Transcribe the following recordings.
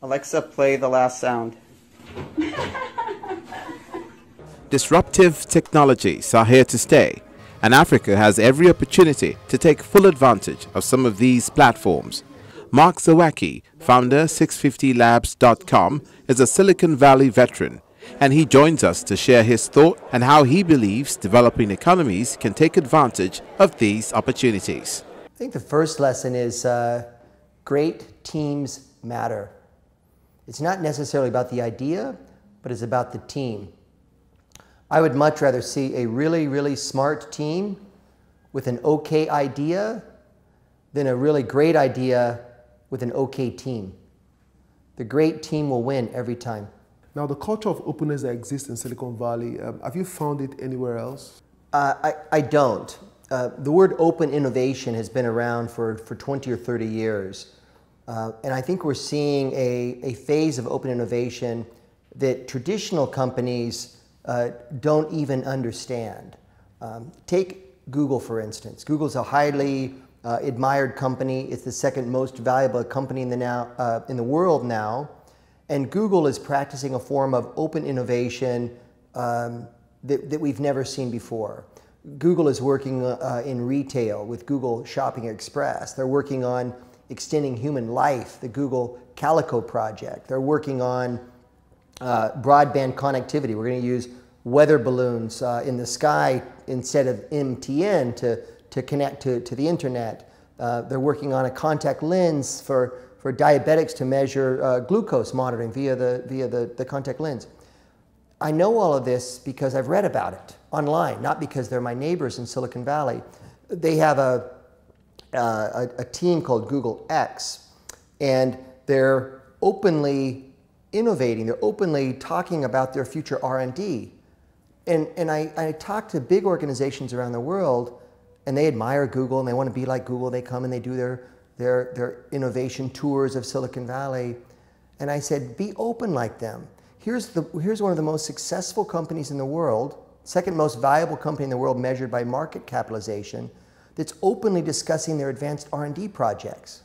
Alexa, play the last sound. Disruptive technologies are here to stay, and Africa has every opportunity to take full advantage of some of these platforms. Mark Zawacki, founder 650labs.com, is a Silicon Valley veteran, and he joins us to share his thought and how he believes developing economies can take advantage of these opportunities. I think the first lesson is great teams matter. It's not necessarily about the idea, but it's about the team. I would much rather see a really, really smart team with an okay idea than a really great idea with an okay team. The great team will win every time. Now, the culture of openness that exists in Silicon Valley, have you found it anywhere else? I don't. The word open innovation has been around for 20 or 30 years. And I think we're seeing a phase of open innovation that traditional companies don't even understand. Take Google, for instance. Google's a highly admired company. It's the second most valuable company in the world now. And Google is practicing a form of open innovation that we've never seen before. Google is working in retail with Google Shopping Express. They're working on extending human life, the Google Calico project. They're working on broadband connectivity. We're going to use weather balloons in the sky instead of MTN to connect to the internet. They're working on a contact lens for diabetics to measure glucose monitoring via the contact lens. I know all of this because I've read about it online, not because they're my neighbors in Silicon Valley. They have a team called Google X, and they're openly innovating. They're openly talking about their future R&D. And I talk to big organizations around the world, and they admire Google, and they want to be like Google. They come and they do their innovation tours of Silicon Valley. And I said, be open like them. Here's one of the most successful companies in the world, second most valuable company in the world measured by market capitalization, that's openly discussing their advanced R&D projects.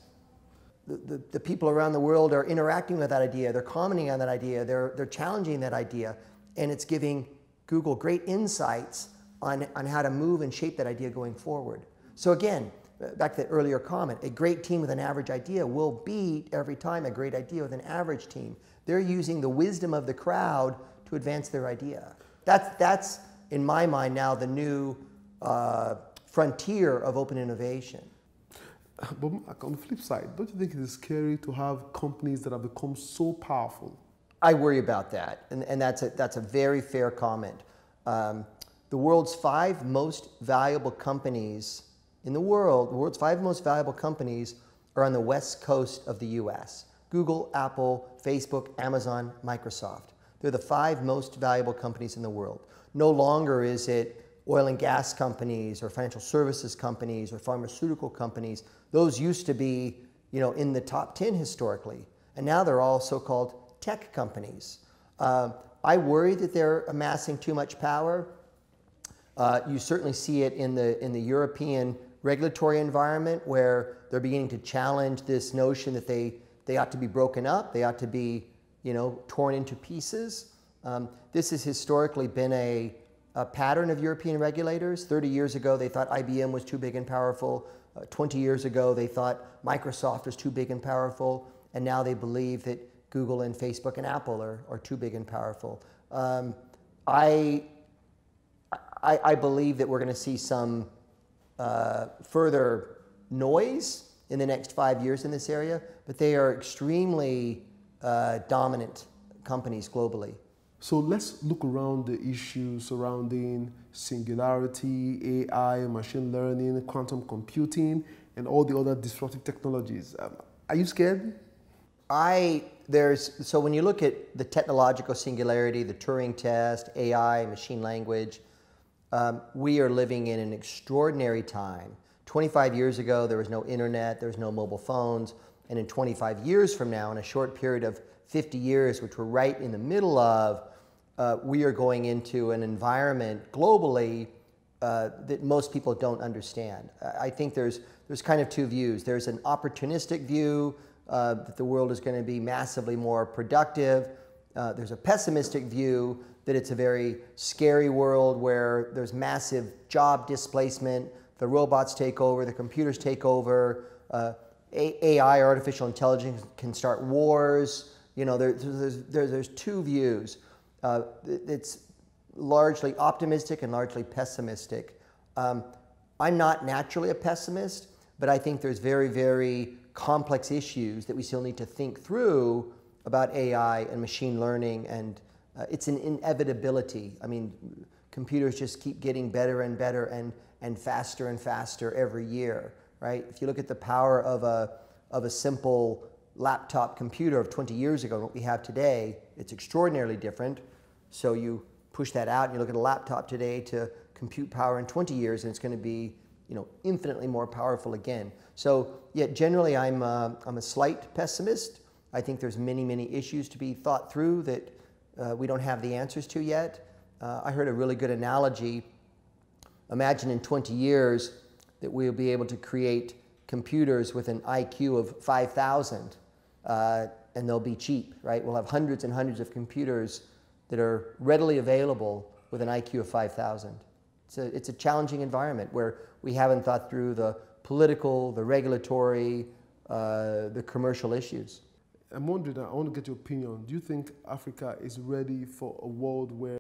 The people around the world are interacting with that idea, they're commenting on that idea, they're challenging that idea, and it's giving Google great insights on how to move and shape that idea going forward. So again, back to the earlier comment, a great team with an average idea will beat every time a great idea with an average team. They're using the wisdom of the crowd to advance their idea. That's in my mind now the new frontier of open innovation. But Mark, on the flip side, don't you think it is scary to have companies that have become so powerful? I worry about that, and that's a very fair comment. The world's 5 most valuable companies in the world, the world's 5 most valuable companies are on the west coast of the US. Google, Apple, Facebook, Amazon, Microsoft. They're the 5 most valuable companies in the world. No longer is it oil and gas companies or financial services companies or pharmaceutical companies. Those used to be, in the top 10 historically, and now they're all so-called tech companies. I worry that they're amassing too much power. You certainly see it in the European regulatory environment, where they're beginning to challenge this notion that they ought to be broken up, they ought to be torn into pieces. This has historically been a pattern of European regulators. 30 years ago, they thought IBM was too big and powerful. 20 years ago, they thought Microsoft was too big and powerful. And now they believe that Google and Facebook and Apple are too big and powerful. I believe that we're going to see some further noise in the next 5 years in this area, but they are extremely dominant companies globally. So let's look around the issues surrounding singularity, AI, machine learning, quantum computing, and all the other disruptive technologies. Are you scared? So when you look at the technological singularity, the Turing test, AI, machine language, we are living in an extraordinary time. 25 years ago, there was no internet, there was no mobile phones, and in 25 years from now, in a short period of 50 years, which we're right in the middle of, we are going into an environment globally that most people don't understand. I think there's kind of 2 views. There's an opportunistic view that the world is going to be massively more productive. There's a pessimistic view that it's a very scary world where there's massive job displacement, the robots take over, the computers take over, AI, artificial intelligence, can start wars. You know, there's two views. It's largely optimistic and largely pessimistic. I'm not naturally a pessimist, but I think there's very, very complex issues that we still need to think through about AI and machine learning, and it's an inevitability. I mean, computers just keep getting better and better and faster every year, right? If you look at the power of a simple laptop computer of 20 years ago and what we have today, it's extraordinarily different. So you push that out and you look at a laptop today to compute power in 20 years and it's going to be, you know, infinitely more powerful again. So yeah, generally I'm a slight pessimist. I think there's many issues to be thought through that we don't have the answers to yet. I heard a really good analogy. Imagine in 20 years that we'll be able to create computers with an IQ of 5,000 and they'll be cheap, right? We'll have hundreds and hundreds of computers that are readily available with an IQ of 5,000. It's a challenging environment where we haven't thought through the political, the regulatory, the commercial issues. I'm wondering, I want to get your opinion. Do you think Africa is ready for a world where